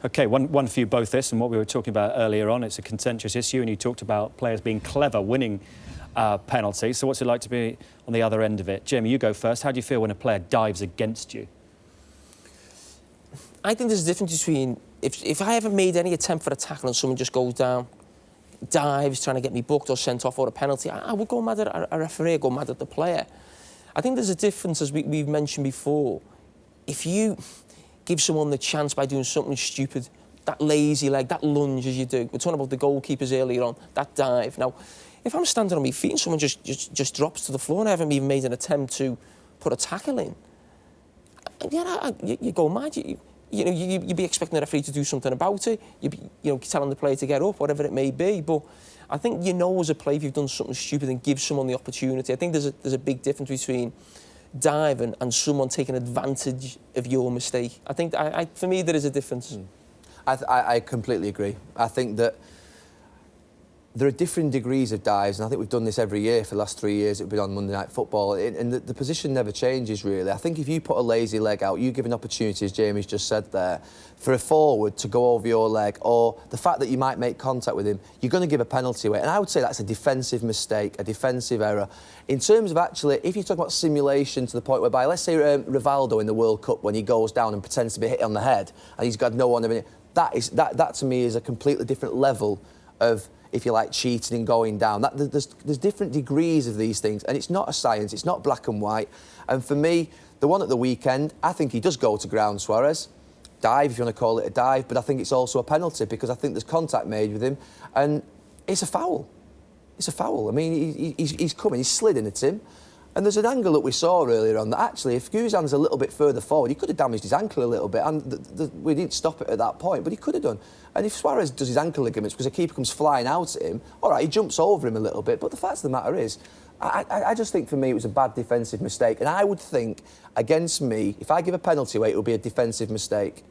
OK, one for you both this, and what we were talking about earlier on, it's a contentious issue, and you talked about players being clever winning penalties. So what's it like to be on the other end of it? Jamie, you go first. How do you feel when a player dives against you? I think there's a difference between if I haven't made any attempt for a tackle and someone just goes down, dives, trying to get me booked or sent off or a penalty, I would go mad at a referee, go mad at the player. I think there's a difference, as we've mentioned before. If you give someone the chance by doing something stupid, that lazy leg, that lunge as you do, we're talking about the goalkeepers earlier on, that dive. Now, if I'm standing on my feet and someone just drops to the floor and I haven't even made an attempt to put a tackle in, you go mad. You'd be expecting the referee to do something about it. You'd be, telling the player to get up, whatever it may be. But I think as a player, if you've done something stupid and give someone the opportunity, I think there's a big difference between diving and someone taking advantage of your mistake. I think, for me, there is a difference. I completely agree. I think that there are different degrees of dives, and I think we've done this every year for the last 3 years. It's been on Monday Night Football, and the position never changes, really. I think if you put a lazy leg out, you give an opportunity, as Jamie's just said there, for a forward to go over your leg, or the fact that you might make contact with him, you're going to give a penalty away. And I would say that's a defensive mistake, a defensive error. In terms of actually, if you talk about simulation to the point whereby, let's say Rivaldo in the World Cup, when he goes down and pretends to be hit on the head, and he's got no one over it, that to me is a completely different level of, if you like, cheating and going down. There's different degrees of these things, and it's not a science, it's not black and white. And for me, the one at the weekend, I think he does go to ground, Suarez. Dive, if you want to call it a dive, but I think it's also a penalty because I think there's contact made with him, and it's a foul. It's a foul. I mean, he's coming, he's sliding at him. And there's an angle that we saw earlier on that actually, if Guzan's a little bit further forward, he could have damaged his ankle a little bit, and we didn't stop it at that point, but he could have done. And if Suarez does his ankle ligaments because the keeper comes flying out at him, all right, he jumps over him a little bit, but the fact of the matter is, I just think for me it was a bad defensive mistake, and I would think, against me, if I give a penalty away, it would be a defensive mistake.